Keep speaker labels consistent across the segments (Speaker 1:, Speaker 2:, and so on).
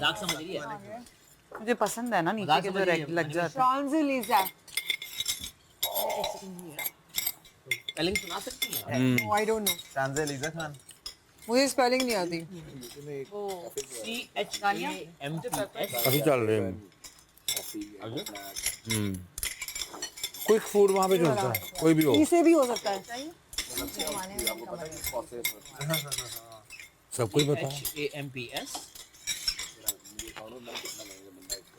Speaker 1: मजाक समझ रही है?
Speaker 2: मुझे पसंद है ना नीचे के जो लग जाता है।
Speaker 3: ट्रांजिलीजा।
Speaker 1: स्पेलिंग सुना सकती है?
Speaker 3: नो आई डोंट नो,
Speaker 4: ट्रांजिलीजा खान।
Speaker 3: मुझे स्पेलिंग नहीं आती।
Speaker 1: CHAMPS।
Speaker 5: अभी चल रहे हैं। क्विक फूड वहाँ पे चलता है, कोई भी हो।
Speaker 3: इसे भी हो सकता है।
Speaker 5: सबको ही पता है।
Speaker 1: CHAMPS।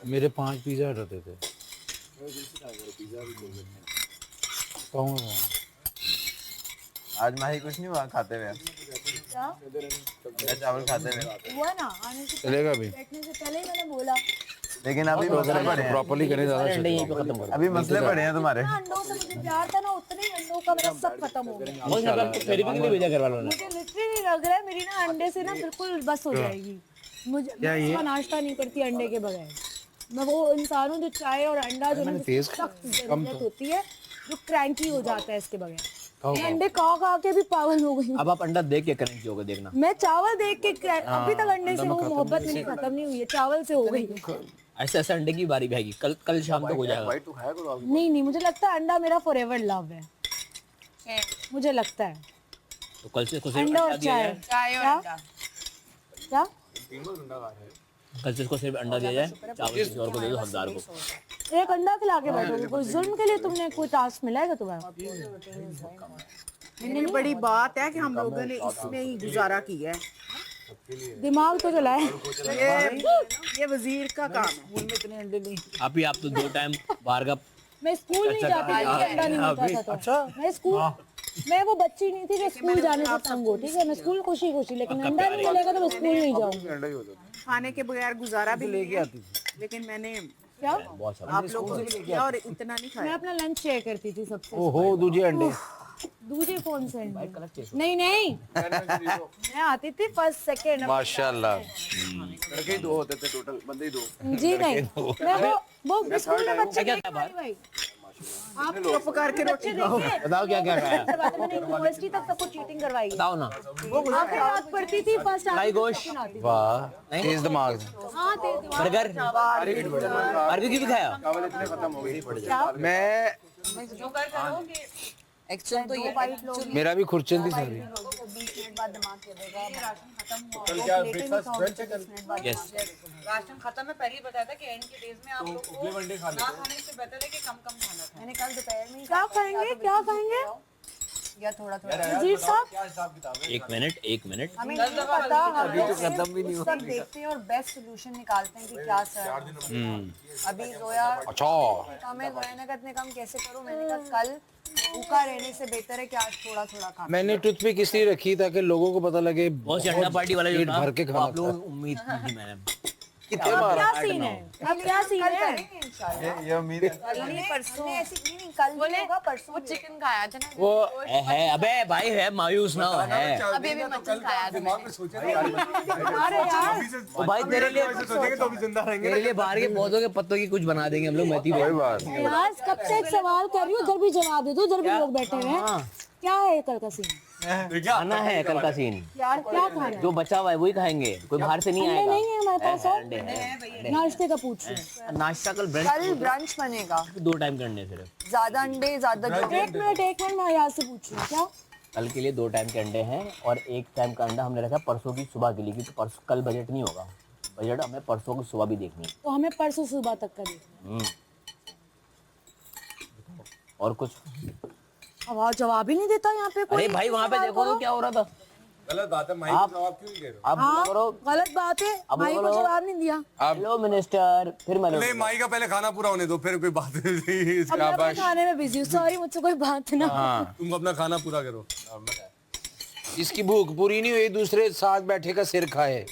Speaker 5: मेरे 5 पिज्जा हटाते थे। कहूँगा
Speaker 4: आज माही कुछ नहीं हुआ खाते हुए, चावल खाते हुए।
Speaker 6: हुआ ना आने से
Speaker 5: चलेगा भी,
Speaker 6: बैठने से पहले ही मैंने बोला।
Speaker 4: लेकिन अभी मसले पड़े हैं,
Speaker 5: प्रॉपर्ली करें ज़्यादा
Speaker 1: अंडे यहीं पे
Speaker 5: अच्छा।
Speaker 1: खत्म कर
Speaker 4: अभी मसले पड़े हैं तुम्हारे।
Speaker 6: जितना अंडों से मुझे प्यार था ना उतने ही अंडों का मेरा सब खत्म हो गया।
Speaker 1: दो। थेरेपी के लिए भेजा घर वालों ने।
Speaker 6: मुझे लिटरली लग रहा है मेरी ना अंडे से ना बिल्कुल बस हो जाएगी। मुझे मैं इसका नाश्ता नहीं करती अंडे के बगैर। मैं वो इंसान हूँ जो चाय और अंडा जो ना सख्त जरूरत होती है, जो क्रैंकी हो जाता है इसके बगैर। मैं अंडे खा के भी पागल हो गई हूँ।
Speaker 1: अब आप अंडा देख के करेंगे होगा देखना।
Speaker 6: मैं चावल देख के अभी तक अंडे से वो मोहब्बत मेरी खत्म नहीं हुई है, चावल से हो गई है।
Speaker 1: ऐसे ऐसे अंडे की बारी आएगी, कल शाम तक हो जाएगा।
Speaker 6: नहीं मुझे लगता है अंडा मेरा फॉरएवर लव है, मुझे लगता है।
Speaker 1: तो कल से इसको सिर्फ
Speaker 6: अंडा
Speaker 1: अंडा
Speaker 6: और
Speaker 1: दिया
Speaker 6: चाय।
Speaker 1: जाए।
Speaker 3: चाय और अंडा।
Speaker 6: क्या
Speaker 1: कल से इसको सिर्फ अंडा दिया जाए, चावल किसी और को दे दो, हकदार को।
Speaker 6: एक अंडा खिला के बैठोगे? कोई जुल्म के लिए तुमने कोई टास्क मिला है तुम्हें?
Speaker 2: इतनी बड़ी बात है कि हम लोगों ने इसमें ही गुजारा किया है।
Speaker 6: दिमाग तो चलाए।
Speaker 2: ये वजीर का काम है। इतने अंडे नहीं।
Speaker 1: आप तो 2 टाइम बाहर का।
Speaker 6: मैं स्कूल नहीं जाती थी, अंडा नहीं मिलता था तो। मैं स्कूल, मैं वो बच्ची नहीं थी जो स्कूल जाने से तंग हो। ठीक है, मैं स्कूल खुशी लेकिन अंडा नहीं मिलेगा तो मैं स्कूल नहीं जाऊंगी।
Speaker 2: खाने के बगैर गुजारा भी लेके आती थी, लेकिन मैंने
Speaker 6: क्या
Speaker 2: आप लोगों से भी किया और इतना नहीं
Speaker 6: मैं
Speaker 2: खाया।
Speaker 6: अपना लंच शेयर करती थी सबसे।
Speaker 5: ओहो दूजे अंडे।
Speaker 6: दूसरे कौन से अंडे? नहीं मैं आती थी फर्स्ट सेकंड।
Speaker 5: माशाल्लाह।
Speaker 4: लड़के 2 होते थे टोटल, बंदे ही 2।
Speaker 6: जी नहीं, मैं वो स्कूल में बच्चे
Speaker 1: क्या
Speaker 6: देखे
Speaker 1: बात?
Speaker 6: भाई। आप
Speaker 2: चुप करके रोटी खाओ।
Speaker 1: बताओ क्या क्या खाया?
Speaker 6: मैंने यूनिवर्सिटी तक सबको चीटिंग करवाई है।
Speaker 1: बताओ ना।
Speaker 6: आखिरी रात पढ़ती थी, फर्स्ट
Speaker 1: फ्राई गोश्त।
Speaker 5: वाह, तेज दिमाग।
Speaker 6: हाँ तेज दिमाग।
Speaker 1: बर्गर बारबेक्यू भी खाया?
Speaker 4: चावल इतने खत्म हो गए।
Speaker 5: मैं
Speaker 3: एक्चुअली तो ये
Speaker 5: मेरा भी खुरचन थी सारी।
Speaker 6: 20 मिनट बाद दिमाग चलेगा।
Speaker 4: कल क्या ब्रेकफास्ट ब्रंच है कल?
Speaker 1: यस।
Speaker 3: राशन खत्म है। पहले ही बताया था कि एंड के डेज में आप लोग को ना खाने से बेहतर है कि कम कम खाना खाएं।
Speaker 6: मैंने कल दोपहर में क्या खाएंगे
Speaker 3: या थोड़ा थोड़ा।
Speaker 6: वजीर साहब
Speaker 4: क्या हिसाब किताब है?
Speaker 1: 1 मिनट।
Speaker 6: हमें नहीं पता, हम लोग सब देखते हैं और बेस्ट सोल्यूशन निकालते हैं कि क्या सर। अभी जोया
Speaker 5: अच्छा।
Speaker 6: हमें जोया ने कहा इतने कम कैसे करूं, मैंने कहा कल भूखा रहने से बेहतर है कि आज थोड़ा थोड़ा खा।
Speaker 5: मैंने टूथपिक इसलिए रखी ताकि लोगों को पता लगे
Speaker 1: बहुत अंडा पार्टी वाला जो
Speaker 5: पेट
Speaker 1: था,
Speaker 5: भर के
Speaker 1: वो
Speaker 5: खाना
Speaker 1: आप लोगों को उम्मीद नहीं थी मैंने।
Speaker 5: कितने
Speaker 6: अब
Speaker 5: मारा?
Speaker 6: क्या सीन है? अब क्या सीन है?
Speaker 4: ये उम्मीद है।
Speaker 6: नहीं परसों ऐसी नहीं, कल भी होगा, परसों भी
Speaker 3: चिकन खाया था ना।
Speaker 1: वो है अबे भाई है मायूस ना है।
Speaker 3: अभी भी मटन खाया था।
Speaker 6: अरे यार
Speaker 1: तो भाई तेरे लिए बाहर के पौधों के पत्तों की कुछ बना देंगे हम लोग। मेथी
Speaker 5: कोई बात।
Speaker 6: यार कब से एक सवाल कर रही हूँ, उधर भी जवाब दे दो, उधर भी लोग बैठे हुए हैं। क्या है कल का सीन?
Speaker 1: खाना है कल का सीन,
Speaker 6: यार क्या खाना है?
Speaker 1: जो बचा हुआ है वही खाएंगे, कोई बाहर से नहीं
Speaker 6: अंडे
Speaker 1: आएगा।
Speaker 6: नहीं है हमारे पास और
Speaker 1: अंडे हैं।
Speaker 6: नाश्ते का पूछ रही हूँ।
Speaker 1: नाश्ता कल
Speaker 3: कल ब्रंच बनेगा।
Speaker 1: 2 टाइम करने सिर्फ।
Speaker 3: ज्यादा अंडे ज्यादा जो
Speaker 6: एक मिनट मैं यहाँ से पूछ रही हूँ क्या?
Speaker 1: कल के लिए 2 टाइम के अंडे हैं और 1 टाइम का अंडा हमने रखा परसों की सुबह के लिए, क्योंकि परसों कल बजट नहीं होगा। बजट हमें परसों की सुबह भी देखनी है।
Speaker 6: तो हमें परसों सुबह तक का देखना है।
Speaker 1: और कुछ?
Speaker 6: आवाज जवाब ही नहीं देता यहाँ पे कोई।
Speaker 1: अरे भाई वहाँ पे देखो तो क्या हो रहा था।
Speaker 4: गलत बात है, माही को जवाब क्यों नहीं दे रहे हो?
Speaker 1: आप बोलो करो।
Speaker 6: गलत बात है,
Speaker 1: अब
Speaker 6: भाई को
Speaker 1: बोलो।
Speaker 6: जवाब नहीं दिया।
Speaker 1: हेलो मिनिस्टर, फिर मैं
Speaker 7: नहीं, माई का पहले खाना पूरा होने दो, फिर कोई बात नहीं।
Speaker 6: अब मैं अपने खाने में बिजी हूँ, सॉरी मुझसे कोई बात ना।
Speaker 7: तुम अपना खाना पूरा करो।
Speaker 5: इसकी भूख पूरी नहीं हुई, दूसरे साथ बैठे का सिर खाए।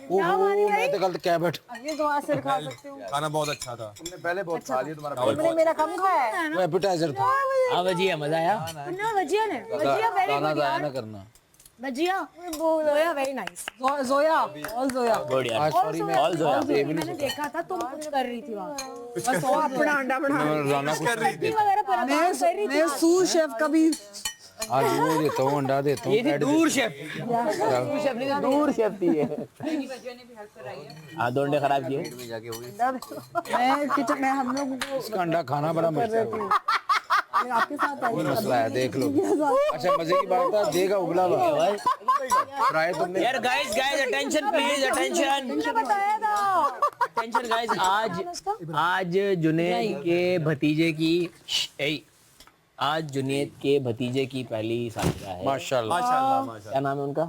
Speaker 5: मैं तो गलत क्या बैठ।
Speaker 6: ये दुआ सिर खा सकती हूँ।
Speaker 7: खाना बहुत अच्छा था।
Speaker 4: तुमने पहले बहुत खा लिया, तुम्हारा
Speaker 6: तुमने मेरा कम खाया है।
Speaker 5: वो एपेटाइजर था।
Speaker 1: हाँ भजिया, मजा आया।
Speaker 6: ना भजिया ने, भजिया वेरी
Speaker 5: दाना
Speaker 6: गुड
Speaker 5: दाया
Speaker 6: यार।
Speaker 5: ना करना।
Speaker 6: भजिया जोया वेरी नाइस। जोया ऑल जोया।
Speaker 1: गुड यार।
Speaker 5: सॉरी मैं
Speaker 1: ऑल जोया।
Speaker 6: मैंने देखा था तुम कुछ कर रही थी वहाँ।
Speaker 2: बस वो अपना अंडा बना
Speaker 5: रोजाना कुछ
Speaker 6: सब्जी वगैरह पर
Speaker 2: मैं सूर शेफ का भी
Speaker 5: आज वो देता हूँ अंडा देता हूँ
Speaker 1: ये थी दूर शेफ शेफ नहीं दूर शेफ थी ये
Speaker 3: मेरी बच्चियों ने भी हेल्प कराई है।
Speaker 1: हाँ 2 अंडे खराब किए
Speaker 2: मैं किचन में हम लोग
Speaker 5: इसका अंडा खाना बड़ा मजा है
Speaker 2: आपके साथ आई
Speaker 5: कोई मसला है देख लो अच्छा मजे की बात है देगा उबला हुआ फ्राई तुमने
Speaker 1: यार गाइस अटेंशन प्लीज अटेंशन
Speaker 6: बताया था
Speaker 1: अटेंशन गाइस आज जुनैद के भतीजे की आज जुनैद के भतीजे की पहली सालगिरह है
Speaker 5: माशाल्लाह
Speaker 1: क्या नाम है उनका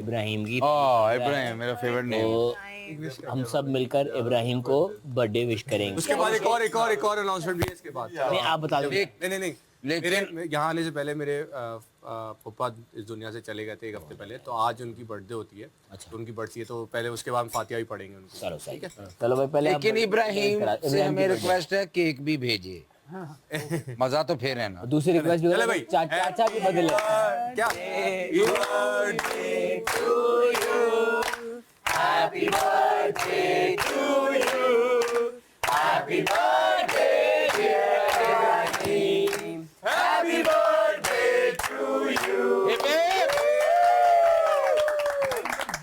Speaker 1: इब्राहिम की
Speaker 5: इब्राहिम मेरा फेवरेट नेम
Speaker 1: तो हम सब मिलकर इब्राहिम को बर्थडे विश करेंगे
Speaker 7: उसके बाद एक और अनाउंसमेंट भी है इसके बाद।
Speaker 1: नहीं आप बता दो
Speaker 7: नहीं मेरे यहाँ आने से पहले मेरे पापा इस दुनिया से चले गए थे 1 हफ्ते पहले, तो आज उनकी बर्थडे होती है। तो उनकी बर्थडे है तो पहले उसके बाद हम फातिहा भी पढ़ेंगे उनको।
Speaker 1: चलो सही है चलो भाई पहले
Speaker 5: लेकिन इब्राहिम से हमें रिक्वेस्ट है केक भी भेजिए मजा तो फिर है ना
Speaker 1: दूसरी रिक्वेस्ट
Speaker 7: चले भाई।
Speaker 1: चाचा के बदले
Speaker 7: क्या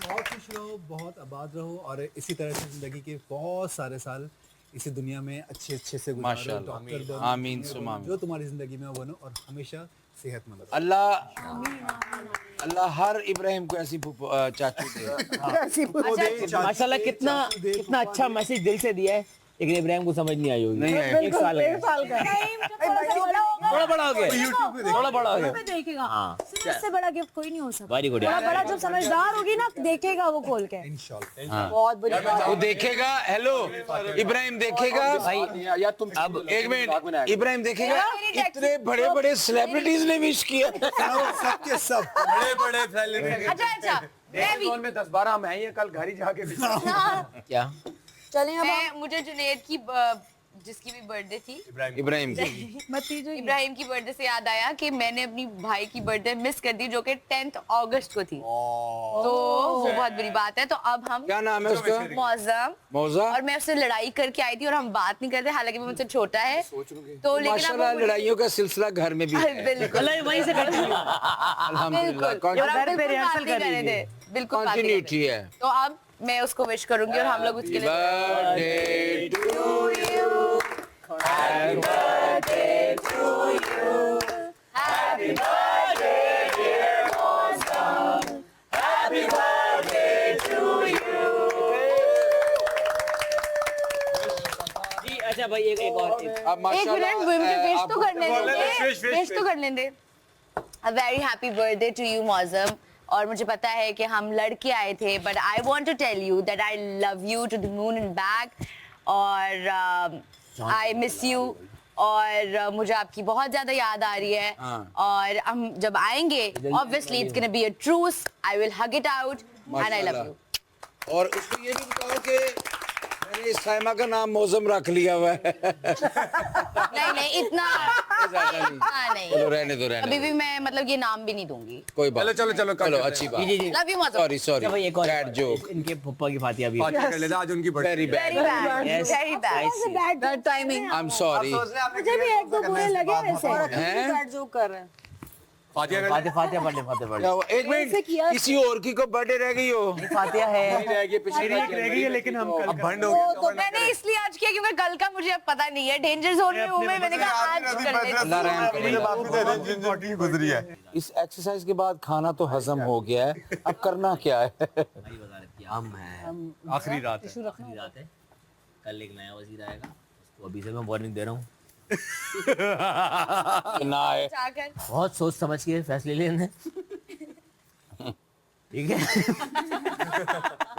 Speaker 8: बहुत खुश रहो, बहुत आबाद रहो और इसी तरह से जिंदगी के बहुत सारे साल इसी दुनिया में अच्छे अच्छे से गुजारो।
Speaker 5: माशाल्लाह।
Speaker 8: डॉक्टर बनो,
Speaker 5: आमीन
Speaker 8: इंजीनियर
Speaker 5: सुमा
Speaker 8: बनो, जो तुम्हारी जिंदगी में हो बनो और हमेशा सेहतमंद रहो।
Speaker 5: अल्लाह हर इब्राहिम को ऐसी चाचू दे
Speaker 1: माशाल्लाह कितना अच्छा मैसेज दिल से दिया है लेकिन इब्राहिम को समझ नहीं आई होगी
Speaker 5: नहीं है
Speaker 1: 1 साल है थोड़ा बड़ा हो गया थोड़ा बड़ा हो गया
Speaker 6: देखेगा
Speaker 1: हाँ
Speaker 6: इससे बड़ा गिफ्ट कोई नहीं हो सकता
Speaker 1: वेरी गुड
Speaker 6: थोड़ा बड़ा जब समझदार होगी ना देखेगा वो खोल के
Speaker 8: इंशाल्लाह।
Speaker 6: बहुत बुरी
Speaker 5: वो देखेगा हेलो इब्राहिम देखेगा
Speaker 1: भाई
Speaker 5: या तुम अब 1 मिनट इब्राहिम देखेगा इतने बड़े बड़े सेलिब्रिटीज ने विश किया
Speaker 8: सबके सब
Speaker 7: बड़े सेलिब्रिटी
Speaker 3: अच्छा मैं भी
Speaker 5: में 10-12 हम हैं ये कल घर ही जाके
Speaker 1: क्या
Speaker 6: चलें अब
Speaker 3: मुझे जुनैद की जिसकी भी बर्थडे थी
Speaker 5: इब्राहिम की
Speaker 3: इब्राहिम की बर्थडे से याद आया कि मैंने अपनी भाई की बर्थडे मिस कर दी जो कि 10 अगस्त को थी तो वो बहुत बुरी बात है। तो अब हम
Speaker 5: क्या नाम है उसका
Speaker 3: मौजम
Speaker 5: मौजा
Speaker 3: और मैं उससे लड़ाई करके आई थी और हम बात नहीं करते हालांकि वो मुझसे छोटा है तो लेकिन अब
Speaker 5: माशाल्लाह
Speaker 3: वो
Speaker 5: लड़ाइयों का सिलसिला घर में भी है
Speaker 3: बिल्कुल
Speaker 1: वहीं से करती हूँ
Speaker 5: अल्हम्दुलिल्लाह
Speaker 3: और हम बिल्कुल बात नहीं कर रहे थे बिल्कुल बात नहीं कर
Speaker 5: कंटिन्यूटी
Speaker 3: रहे
Speaker 5: है
Speaker 3: थे। तो अब मैं उसको विश करूंगी और हम लोग उसके लिए
Speaker 5: birthday to you happy birthday to you happy birthday dear Mausam happy birthday to you
Speaker 1: जी अच्छा भाई एक और
Speaker 5: अब
Speaker 3: एक मिनट मुझे विश तो करने दे विश तो करने दे a very happy birthday to you Mausam और मुझे पता है कि हम लड़के आए थे but I want to tell you that I love you to the moon and back और आई मिस यू और मुझे आपकी बहुत ज्यादा याद आ रही है और हम जब आएंगे obviously it's gonna be a truce I will hug it out and I love you
Speaker 5: और उसको ये भी बताओ कि मैंने इस साइमा का नाम मौसम रख लिया हुआ है
Speaker 3: नहीं इतना नहीं
Speaker 5: चलो रहने दो रहने
Speaker 3: अभी भी मैं मतलब ये नाम भी नहीं दूंगी
Speaker 5: कोई बात
Speaker 7: चलो
Speaker 5: चलो अच्छी बात
Speaker 3: लव यू मौसम
Speaker 5: सॉरी सॉरी
Speaker 1: भाई एक और
Speaker 5: बैड जोक
Speaker 1: इनके पप्पा की फातिहा भी
Speaker 7: फातिहा कर लेते हैं, आज उनकी birthday
Speaker 5: very bad
Speaker 3: very bad
Speaker 1: Yes.
Speaker 3: Very bad
Speaker 6: bad
Speaker 3: timing
Speaker 5: I am sorry
Speaker 6: मुझे भी एक दो बुरे लगे वैसे
Speaker 5: हैं
Speaker 2: जो कर रहे हैं
Speaker 7: फातिहा कर
Speaker 1: फातिहा फातिहा पढ़ ले फातिहा पढ़ ले
Speaker 5: एक मिनट किसी और की को बर्थडे रह गई हो
Speaker 1: फातिहा है
Speaker 8: रह गई है लेकिन हम कल
Speaker 7: अब भंड हो गया
Speaker 3: तो मैंने इसलिए आज किया क्योंकि कल का मुझे अब पता नहीं है डेंजर जोन में हूं मैं मैंने कहा आज कर लेते
Speaker 5: अल्लाह रहम करे
Speaker 4: माफी दे दें जिन जिनकी गुजरी है।
Speaker 5: इस एक्सरसाइज के बाद खाना तो हजम हो गया है अब करना क्या है
Speaker 1: हम है
Speaker 7: आखिरी रात है।
Speaker 1: आखिरी रात है कल एक नया वजीर आएगा उसको अभी से मैं वार्निंग दे रहा हूँ
Speaker 5: ना है
Speaker 3: जाकर
Speaker 1: बहुत सोच समझ के फैसले लेने ठीक है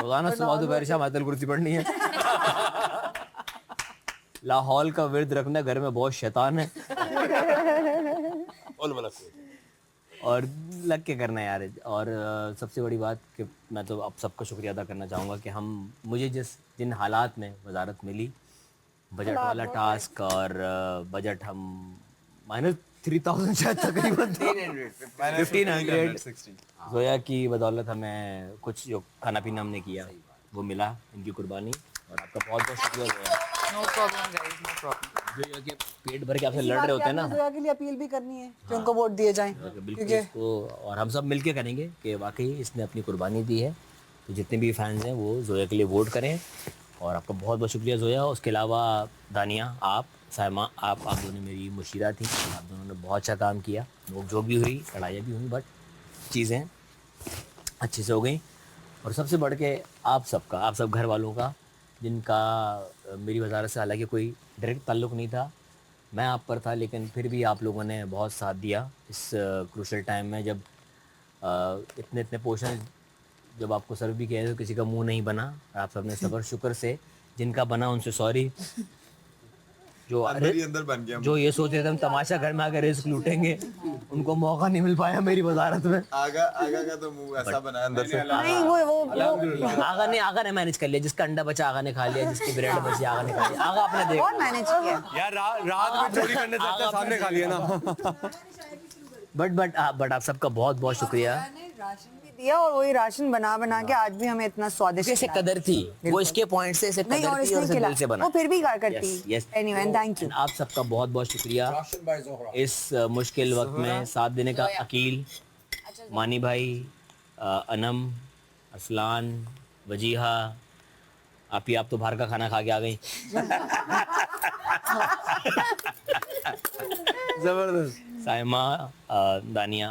Speaker 1: रोजाना सुबह दोपहर शाम आयतल कुर्सी पढ़नी है लाहौल का विर्द रखना घर में बहुत शैतान है और लग के करना यार और सबसे बड़ी बात कि मैं तो आप सबका शुक्रिया अदा करना चाहूँगा कि मुझे जिन हालात में वजारत मिली बजट वाला टास्क और बजट हम -3000 शायद तकरीबन 1500 जोया की बदौलत हमें कुछ जो खाना पीना हमने किया वो मिला इनकी कुर्बानी और आपका बहुत बहुत शुक्रिया Zoya
Speaker 3: no problem guys no problem
Speaker 1: जो ये कि पेट भर के आपसे लड़ रहे होते हैं ना,
Speaker 2: जोया के लिए अपील भी करनी है कि उनको वोट दिए जाएं,
Speaker 1: बिल्कुल इसको और हम सब मिलके करेंगे कि वाकई इसने अपनी कुर्बानी दी है। तो जितने भी फैंस हैं वो जोया के लिए वोट करें। और आपका बहुत बहुत शुक्रिया जोया। उसके अलावा दानिया, आप, सायमा, आप दोनों मेरी मुशीरा थी। आप दोनों ने बहुत अच्छा काम किया। नोक झोंक भी हुई, लड़ाइयाँ भी हुई, बट चीज़ें अच्छे से हो गई। और सबसे बढ़ के आप सब घर वालों का, जिनका मेरी वजारत से हालांकि कोई डायरेक्ट ताल्लुक़ नहीं था, मैं आप पर था, लेकिन फिर भी आप लोगों ने बहुत साथ दिया इस क्रूशल टाइम में। जब इतने इतने पोर्शन जब आपको सर्व भी किया तो किसी का मुंह नहीं बना। आप सबने सब्र शुक्र से, जिनका बना उनसे सॉरी। जो
Speaker 4: अंदर बन गया।
Speaker 1: जो ये सोच रहे थे हम तमाशा घर में आकर रिस्क लूटेंगे, उनको मौका नहीं मिल पाया मेरी वजारत में।
Speaker 4: आगा का तो मुंह ऐसा बना अंदर से।
Speaker 2: नहीं वो
Speaker 1: आगा ने मैनेज कर लिया। जिसका अंडा बचा आगा ने खा लिया, जिसकी ब्रेड बची आगा ने खा लिया। आगा आपने देखा
Speaker 2: कौन मैनेज किया?
Speaker 7: यार रात में चोरी करने से अच्छा सामने खा लिया ना।
Speaker 1: बट आप सबका बहुत बहुत शुक्रिया।
Speaker 2: राशन भी दिया और वही राशन बना के आज भी हमें इतना स्वादिष्ट
Speaker 1: इसे कदर थी, वो इसके पॉइंट से इसे
Speaker 2: नहीं, और
Speaker 1: कदर थी और
Speaker 2: इसने
Speaker 1: इसे
Speaker 2: खिला
Speaker 1: दिल से बना।
Speaker 2: वो फिर भी करती।
Speaker 1: Yes.
Speaker 2: Anyway, thank you.
Speaker 1: आप सबका बहुत बहुत शुक्रिया इस मुश्किल वक्त में साथ देने का। अकील, मानी भाई, अनम, असलान, वजीहा, आप तो बाहर का खाना खा के आ गई।
Speaker 5: जबरदस्त।
Speaker 1: साइमा, दानिया,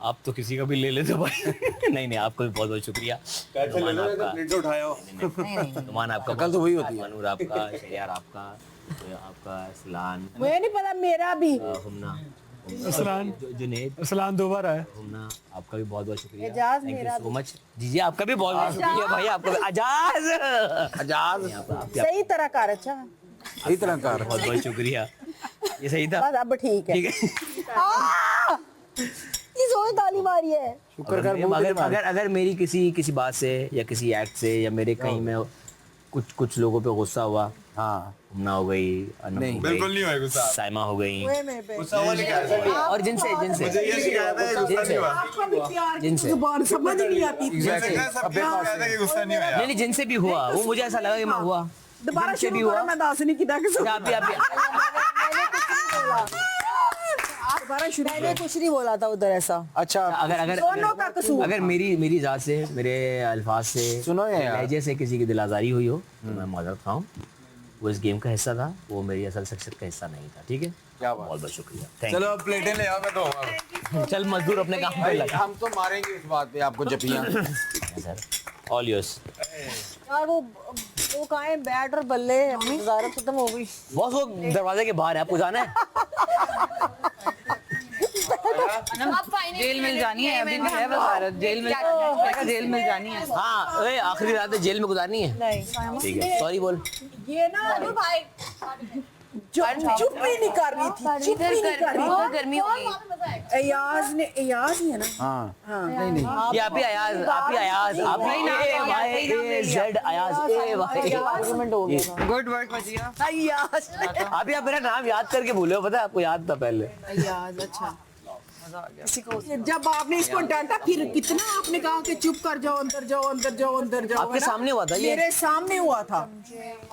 Speaker 1: आप तो किसी का भी ले लेते भाई। नहीं आपको भी बहुत बहुत शुक्रिया। नुमान आपका,
Speaker 5: अकल तो वही होती है।
Speaker 1: मनूर आपका, शहरियार आपका सलान,
Speaker 2: मुझे नहीं पता, मेरा भी
Speaker 1: हुमना,
Speaker 8: असलान,
Speaker 1: जुनेद,
Speaker 8: असलान दोबारा है।
Speaker 1: हुमना, आपका भी बहुत बहुत शुक्रिया।
Speaker 2: एजाज,
Speaker 1: थैंक
Speaker 2: मेरा
Speaker 1: यू सो मच। जी आपका भी बहुत बहुत शुक्रिया भाई। आपका भी अजाज
Speaker 2: सही तरह कर। अच्छा,
Speaker 5: सही तरह कार।
Speaker 1: बहुत बहुत शुक्रिया। ये सही था,
Speaker 2: बस अब ठीक है।
Speaker 1: ठीक है।
Speaker 2: ये जोर ताली मारी है।
Speaker 5: शुक्र कर।
Speaker 1: अगर मेरी किसी बात से या किसी एक्ट से या मेरे कहीं में कुछ लोगों पे गुस्सा हुआ,
Speaker 5: हाँ
Speaker 1: हुमना हो गई, अनम हो गई,
Speaker 4: बिल्कुल नहीं हुआ गुस्सा।
Speaker 1: साइमा हो गई,
Speaker 2: हुए मेरे पे।
Speaker 4: गुस्सा हुआ नहीं कहा।
Speaker 1: और जिनसे
Speaker 4: मुझे ये शिकायत है कि गुस्सा नहीं हुआ।
Speaker 2: आपका भी प्यार की
Speaker 1: जिनसे
Speaker 2: जुबान समझ नहीं आती थी।
Speaker 4: सबके शिकायत है कि गुस्सा नहीं हुआ।
Speaker 1: नहीं जिनसे भी हुआ वो मुझे ऐसा लगा कि मैं हुआ।
Speaker 2: दोबारा
Speaker 1: जिनसे भी
Speaker 2: शुरू
Speaker 1: हुआ,
Speaker 2: करो, मैं दासनी की दाग से
Speaker 1: आप भी
Speaker 2: दोबारा शुरू। मैंने कुछ नहीं बोला था उधर ऐसा।
Speaker 5: अच्छा।
Speaker 2: दोनों का कसूर।
Speaker 1: अगर मेरी जात से, मेरे अल्फाज से,
Speaker 5: सुनो यार।
Speaker 1: लहजे से किसी की दिल आज़ारी हुई हो तो मैं माजरत खाऊं। वो इस गेम का हिस्सा था, वो मेरी असल शख्सियत का हिस्सा नहीं था। ठीक है,
Speaker 5: क्या बात।
Speaker 1: बहुत बहुत शुक्रिया। थैंक
Speaker 4: चलो अब प्लेटें ले आओ, मैं तो
Speaker 1: यू। चल मजदूर अपने काम पे लगा।
Speaker 5: हम तो मारेंगे इस बात पे आपको जपियां।
Speaker 1: Sir all yours.
Speaker 2: यार वो कहाँ है बैट और बल्ले? वजारत खत्म हो गई।
Speaker 1: बॉस वो दरवाजे के बाहर है, आपको जाना है?
Speaker 9: जेल मिल जानी है अभी है वजारत जेल मिल जानी है।
Speaker 1: हाँ आखिरी रात जेल में गुजारनी है।
Speaker 2: नहीं,
Speaker 1: ठीक है, सॉरी बोल।
Speaker 2: ये ना चुप भी नहीं कर रही थी, चुप भी नहीं कर रही थी।
Speaker 3: गर्मी हो गई।
Speaker 2: अयाज ही है ना?
Speaker 5: हाँ
Speaker 1: ये आप ही अयाज, आप नहीं भाई जेड अयाज, ए भाई
Speaker 2: आर्गुमेंट हो गया।
Speaker 9: Good work Wajiha.
Speaker 2: अयाज,
Speaker 1: आप मेरा नाम याद करके भूले हो, पता है आपको? याद था पहले।
Speaker 2: अयाज। अच्छा, जब आपने इसको डांटा फिर कितना आपने कहा कि चुप कर जाओ, अंदर जाओ, अंदर जाओ, अंदर जाओ।
Speaker 1: आपके सामने हुआ था ये?
Speaker 2: मेरे सामने हुआ था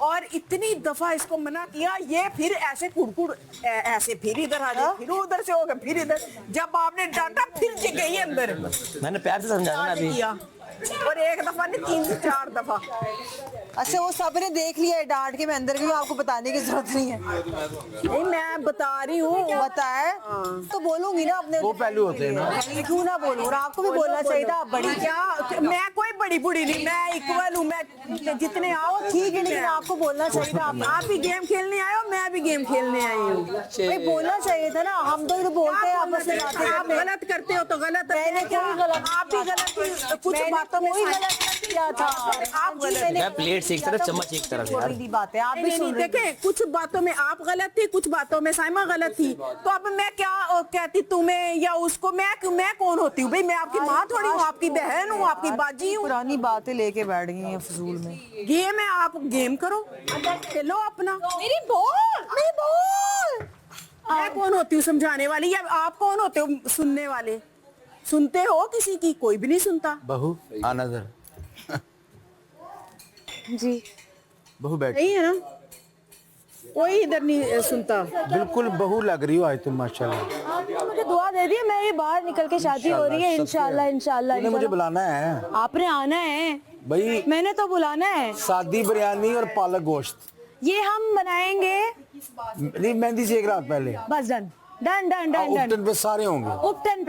Speaker 2: और इतनी दफा इसको मना किया, ये फिर ऐसे कुड़कुड़ ऐसे फिर इधर आ जाए, फिर उधर से हो गया, फिर इधर। जब आपने डांटा फिर गई अंदर।
Speaker 1: मैंने प्यार से समझाया ना अभी।
Speaker 2: किया और एक दफा नहीं 3 से 4 दफा। अच्छा, वो सबने देख लिया है डांट के मैं अंदर गई हूँ, आपको बताने की जरूरत नहीं है। नहीं, मैं बता रही हूँ, पता है तो बोलूंगी ना अपने।
Speaker 5: वो पहलू होते हैं ना।
Speaker 2: क्यों ना बोलूं? और आपको भी बोलना चाहिए था। बड़ी क्या, मैं कोई बड़ी बुड़ी नहीं, मैं इक्वल हूँ। मैं जितने आओ ठीक है, लेकिन आपको बोलना चाहिए था। आप भी गेम खेलने आए हो, मैं भी गेम खेलने आई हूँ। भाई बोलना चाहिए था ना। हम तो इधर बोलते हैं आपस में, आप गलत करते हो तो गलत। मैंने क्या गलत? आप भी गलत, कुछ बातों में गलत किया था। आप
Speaker 1: मैं प्लेट से एक तरफ, चम्मच एक तरफ यार।
Speaker 2: बात है, आप भी सुन देखे। कुछ बातों में आप गलत थी, कुछ बातों में साइमा गलत थी। तो अब मैं क्या कहती तुम्हें या उसको? मैं कौन होती हूँ भाई? मैं आपकी माँ थोड़ी हूँ, आपकी बहन हूँ, आपकी बाजी हूँ। पुरानी बातें लेके बैठ गई हैं फजूल में। गेम है, आप गेम करो, खेलो अपना। मेरी बोल। मैं कौन होती हूँ समझाने वाली, या आप कौन होते हो सुनने वाले? सुनते हो किसी की? कोई भी नहीं सुनता।
Speaker 5: बहू आनंद
Speaker 2: जी
Speaker 5: बहू बैठ।
Speaker 2: सही है ना? कोई इधर नहीं सुनता।
Speaker 5: बिल्कुल बहू लग रही हो आज तुम माशाल्लाह।
Speaker 6: आपने मुझे दुआ दे दी है, मेरी बाहर निकल के शादी हो रही है इंशाल्लाह इंशाल्लाह।
Speaker 5: तुमने मुझे बुलाना है
Speaker 6: आपने आना है
Speaker 5: भाई,
Speaker 6: मैंने तो बुलाना है।
Speaker 5: सादी बिरयानी और पालक गोश्त।
Speaker 6: ये हम बनाएंगे
Speaker 5: नहीं, मेहंदी से एक रात पहले।
Speaker 6: बस done done done done done.
Speaker 5: उपटन पे सारे होंगे।
Speaker 6: उपटन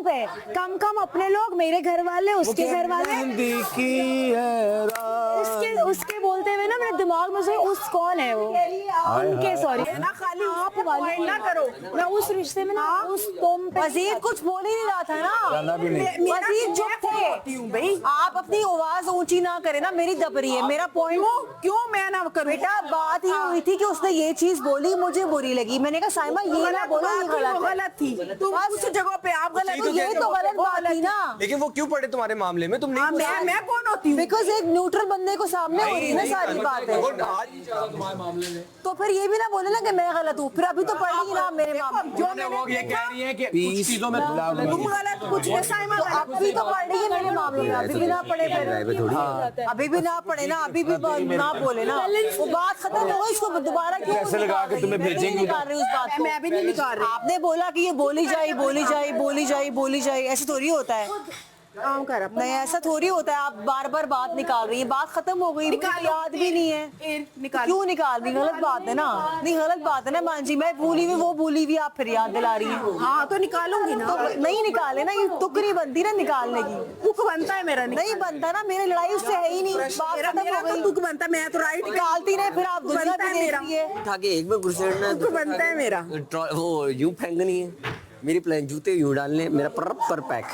Speaker 6: पे कम अपने लोग, मेरे घर वाले, उसके घर वाले।
Speaker 5: मेहंदी की है रात।
Speaker 6: उसके बोलते हुए ना मेरे दिमाग में से उस कौन है वो, उनके सॉरी
Speaker 2: ना खाली
Speaker 6: आप वाले
Speaker 2: ना करो।
Speaker 6: मैं उस रिश्ते में ना उस तुम पे
Speaker 10: वजीर कुछ बोल ही नहीं रहा था ना।
Speaker 5: जाना भी नहीं।
Speaker 10: वजीर चुप थे भाई। आप अपनी आवाज ऊंची ना करें ना, मेरी दब रही है। मेरा पॉइंट
Speaker 2: क्यों मैं ना करूं?
Speaker 10: बेटा बात ही हुई थी कि उसने ये चीज बोली, मुझे बुरी लगी। मैंने कहा साइमा ये ना बोलो, ये
Speaker 2: गलत थी। तुम उस जगह पे आप गलत
Speaker 10: तो ये तो गलत बात थी ना।
Speaker 7: लेकिन वो क्यों पड़े तुम्हारे मामले में? तुम नहीं
Speaker 2: मैं कौन होती हूँ?
Speaker 10: बिकॉज एक न्यूट्रल बंदे को सामने हो रही है ना सारी बात है।
Speaker 7: तुम्हारे मामले में
Speaker 10: तो फिर ये भी ना बोले ना कि मैं गलत हूँ, फिर अभी तो पढ़ ली ना मेरे मामले।
Speaker 2: जो मैंने
Speaker 7: ये कह रही है कि कुछ चीजों में
Speaker 2: तुम गलत कुछ नहीं, साइमा
Speaker 10: तो अभी तो पढ़ रही है मेरे मामले में, अभी भी ना पढ़े फिर अभी भी ना पढ़े ना, अभी भी ना बोले ना, वो बात खत्म हो गई। इसको दोबारा क्यों
Speaker 5: पैसे लगा के तुम्हें भेजेंगे।
Speaker 10: निकाल रही उस बात को?
Speaker 2: मैं भी नहीं निकाल रही।
Speaker 10: आपने बोला कि ये बोली जाए, ऐसे थोड़ी होता है।
Speaker 2: काम कर
Speaker 10: नहीं ऐसा थोड़ी होता है। आप बार बार बात निकाल रही है, बात खत्म हो गई, मुझे याद भी नहीं है।
Speaker 2: निकाल।
Speaker 10: क्यों निकाल रही? गलत बात है ना। नहीं गलत बात है ना मान जी, मैं भूली हुई वो भूली हुई, आप फिर याद दिला रही हैं।
Speaker 2: हाँ तो निकालूंगी ना।
Speaker 10: तो नहीं निकाले ना, ये तुक नहीं बनती ना निकालने की।
Speaker 2: तुक बनता है मेरा,
Speaker 10: नहीं बनता ना, मेरी लड़ाई उससे है ही नहीं। बात
Speaker 2: मेरा
Speaker 10: खत्म हो
Speaker 2: तो
Speaker 10: गई।
Speaker 2: तुक बनता है, मैं तो राइट
Speaker 10: निकालती नहीं, फिर आप दुनिया
Speaker 2: बनता
Speaker 10: भी
Speaker 2: है
Speaker 10: देख
Speaker 2: मेरा।
Speaker 10: रही है।
Speaker 11: उठा के एक में घुसेड़ना है,
Speaker 2: तुक बनता है मेरा।
Speaker 11: वो यूं फेंकनी है। मेरी प्लान जूते यूं डालने, मेरा पर पैक।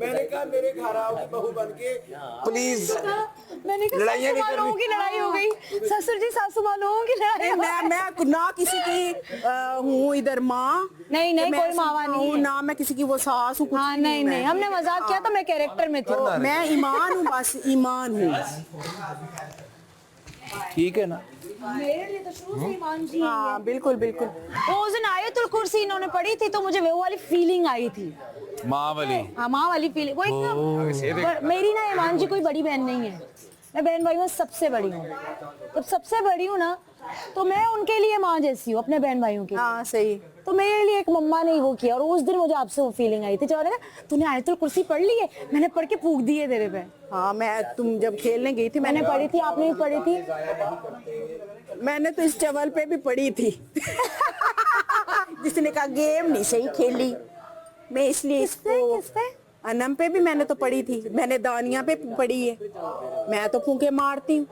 Speaker 5: मैंने कहा मेरे घर आओगी बहू बनके प्लीज।
Speaker 6: मैंने कहा
Speaker 5: लड़ाइयाँ नहीं
Speaker 6: सासू माँ लोगों की लड़ाई हो गई, ससुर जी सासू माँ लोगों की लड़ाई हो गई।
Speaker 2: मैं ना किसी की हूँ इधर माँ।
Speaker 6: नहीं नहीं कोई मावा नहीं
Speaker 2: हूँ
Speaker 6: है।
Speaker 2: ना, मैं किसी की वो सास हूँ।
Speaker 6: हाँ नहीं नहीं, हमने मजाक किया था, मैं कैरेक्टर में थी।
Speaker 2: मैं ईमान हूँ, बस ईमान हूँ।
Speaker 5: ठीक है ना।
Speaker 6: मेरे लिए तो शुरू से ईमान जी
Speaker 2: हाँ बिल्कुल बिल्कुल।
Speaker 6: वो उस दिन आयतुल कुर्सी इन्होंने पढ़ी थी तो मुझे वो वाली फीलिंग आई थी।
Speaker 5: माँ वाली।
Speaker 6: हाँ माँ वाली फीलिंग वही ना। मेरी ना ईमान जी कोई बड़ी बहन नहीं है, मैं बहन भाई में सबसे बड़ी हूँ। जब सबसे बड़ी हूँ ना तो मैं उनके लिए माँ जैसी हूँ अपने बहन भाइयों की।
Speaker 2: हाँ सही।
Speaker 6: तो मेरे लिए एक मम्मा ने वो किया और उस दिन मुझे आपसे वो फीलिंग आई थी जब तूने आयतुल कुर्सी पढ़ ली है, मैंने पढ़ के फूंक दी है तेरे पे।
Speaker 2: हाँ तुम जब खेलने गई थी
Speaker 6: मैंने पढ़ी थी, आपने भी पढ़ी थी।
Speaker 2: मैंने तो इस टेबल पे भी पढ़ी थी। जिसने कहा गेम नहीं सही खेली, मैं इसलिए इसको अनम पे भी मैंने तो पढ़ी थी, मैंने दानिया पे पढ़ी है। मैं तो फूंके मारती हूँ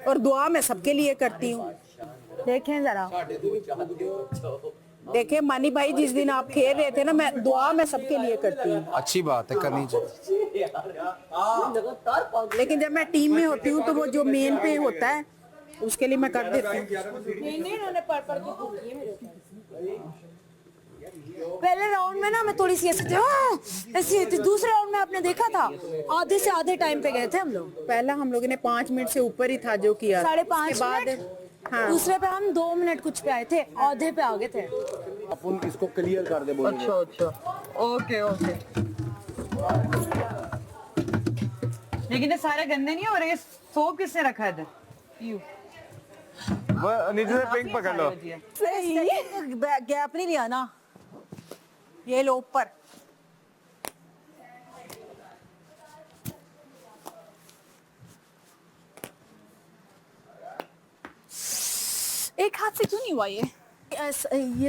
Speaker 2: और दुआ मैं सबके लिए करती हूँ।
Speaker 6: देखें जरा,
Speaker 2: देखे मानी भाई जिस दिन आप खेल रहे थे ना, मैं दुआ मैं सबके लिए करती हूँ।
Speaker 5: अच्छी बात है, करनी चाहिए।
Speaker 2: लेकिन जब मैं टीम में होती हूँ तो वो जो मेन पे होता है उसके लिए मैं कर देती हूँ।
Speaker 6: पहले राउंड में ना मैं थोड़ी सी ऐसी थी, दूसरे राउंड में आपने देखा था आधे से आधे टाइम पे गए थे हम लोग।
Speaker 2: पहला हम लोगों ने 5 मिनट से ऊपर ही था जो किया,
Speaker 6: 5.5
Speaker 2: बाद
Speaker 6: मिनट।
Speaker 2: हाँ।
Speaker 6: दूसरे पे हम 2 मिनट कुछ पे आए थे, आधे पे आ गए थे।
Speaker 5: अपन इसको क्लियर कर दे बोल।
Speaker 9: अच्छा ओके ओके। लेकिन ये सारे गंदे नहीं हो रहे, सोप किसने रखा है इधर? यू
Speaker 4: नीचे से पिंक पकड़ लो।
Speaker 10: गैप नहीं लिया ना, ये लो ऊपर।
Speaker 2: एक हाथ से क्यों नहीं हुआ ये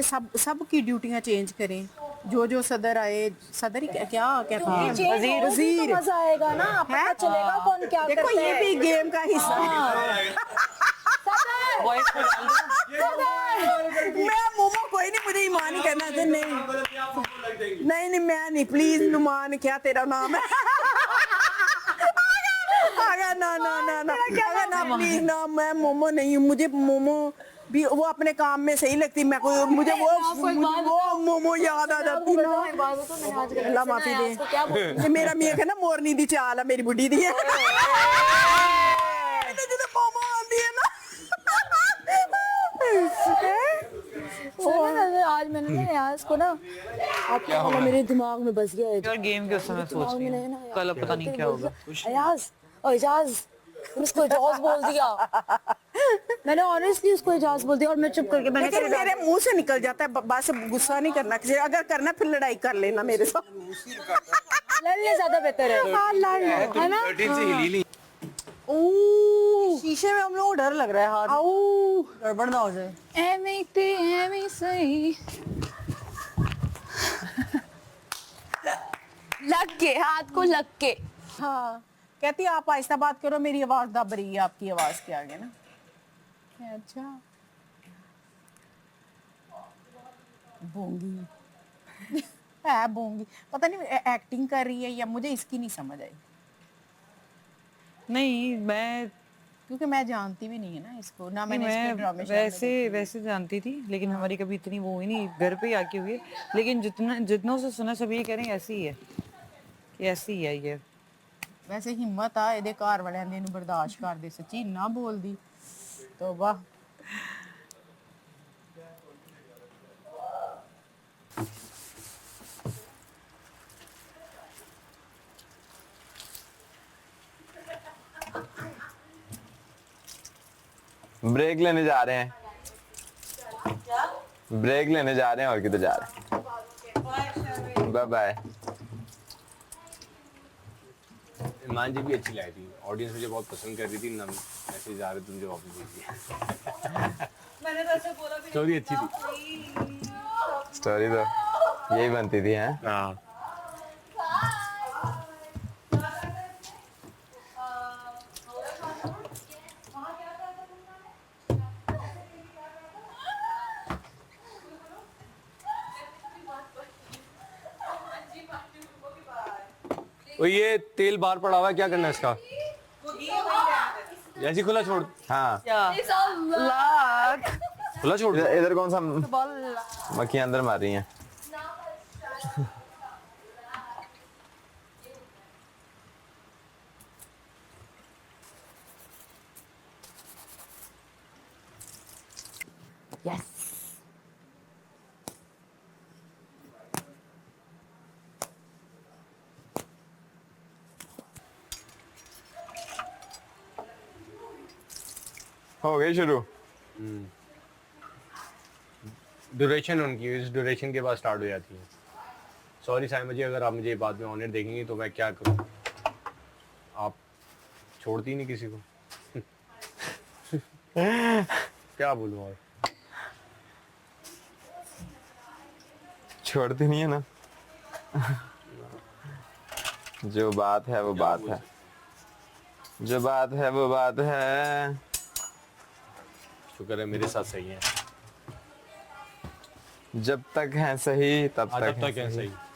Speaker 2: सब की ड्यूटियां चेंज करें। जो सदर आए, सदर ही क्या कहते हैं, वजीर।
Speaker 6: तो मजा आएगा ना, पता चलेगा कौन क्या
Speaker 2: देखो
Speaker 6: करता
Speaker 2: ये
Speaker 6: है।
Speaker 2: भी गेम का हिस्सा है। मैं मोमो कोई नहीं, मुझे ईमान ही करना था। नहीं मैं नहीं, प्लीज नुमान क्या तेरा नाम है? ना प्लीज ना, मैं मोमो नहीं हूँ। मुझे मोमो भी वो अपने काम में सही लगती, मैं कोई मुझे वो मोमो याद आ जाती ना। अल्लाह माफी दे। मेरा मियां है ना मोरनी दी चाल है, मेरी बुढ़ी दी है। जो मोमो आती है ना,
Speaker 6: आज आज मैंने ना यास को ना आपके वाला मेरे दिमाग में बस गया है।
Speaker 9: यार गेम के समय सोच रही हूँ कल पता नहीं क्या होगा।
Speaker 6: अयाज और इजाज तुम उसको इजाज बोल दिया। मैंने ऑनेस्टली उसको इजाज बोल दिया और मैं चुप करके मैंने
Speaker 2: लेकिन मेरे मुंह से निकल जाता है, बात से गुस्सा नहीं करना किसी, अगर करना फिर लड़ाई कर लेना मेरे साथ।
Speaker 6: लड़ने ज्यादा बेहतर है।
Speaker 2: हाँ लड़ है ना।
Speaker 10: ओह शीशे में हम लोगों को डर लग रहा है हाथ गड़बड़ ना हो जाए।
Speaker 3: एमी सही लग के हाथ को लग के।
Speaker 2: हाँ कहती है आप आहिस्ता बात करो, मेरी आवाज दब रही है आपकी आवाज के आगे ना। अच्छा बोंगी है बोंगी, पता नहीं एक्टिंग कर रही है या मुझे इसकी नहीं समझ आई,
Speaker 9: नहीं मैं
Speaker 2: क्योंकि मैं जानती भी नहीं है ना इसको, ना मैंने इसके ड्रामे
Speaker 9: वैसे जानती थी लेकिन हमारी कभी इतनी वो ही नहीं, घर पे ही आके हुई है। लेकिन जितनों से सुना सब ये कह रहे हैं ऐसी ही है कि ऐसी ही है ये।
Speaker 2: वैसे हिम्मत आ ਇਹਦੇ ਘਰ ਵਾਲਿਆਂ ਨੇ ਇਹਨੂੰ ਬਰਦਾਸ਼ਤ ਕਰਦੇ, ਸੱਚੀ ਨਾ ਬੋਲਦੀ ਤੋਬਾ।
Speaker 4: ब्रेक लेने जा रहे हैं, ब्रेक लेने जा रहे हैं और किधर जा रहे हैं। Bye bye.
Speaker 7: ईमान जी भी अच्छी लाई थी, ऑडियंस मुझे बहुत पसंद कर रही थी ना, मैसेज आ रहे थे मुझे वापस भेज दिया। मैंने तो ऐसे बोला भी स्टोरी अच्छी थी,
Speaker 4: स्टोरी तो यही बनती थी हैं।
Speaker 7: हाँ वो ये तेल बाहर पड़ा हुआ है, क्या करना है इसका? ऐसे ही खुला छोड़।
Speaker 4: हाँ
Speaker 7: खुला छोड़।
Speaker 4: इधर कौन सा मक्खियाँ अंदर मार रही हैं।
Speaker 3: यस
Speaker 4: हो गई शुरू।
Speaker 7: ड्यूरेशन उनकी इस ड्यूरेशन के बाद स्टार्ट हो जाती है। सॉरी साइमा जी, अगर आप मुझे बाद में ऑनर देखेंगे तो मैं क्या करूं, आप छोड़ती नहीं किसी को। क्या बोलूं और,
Speaker 4: छोड़ती नहीं है ना। जो बात है वो बात है, जो बात है वो बात है।
Speaker 7: शुक्र है मेरे साथ सही है।
Speaker 4: जब तक है सही तब
Speaker 7: जब
Speaker 4: तक
Speaker 7: तक है सही।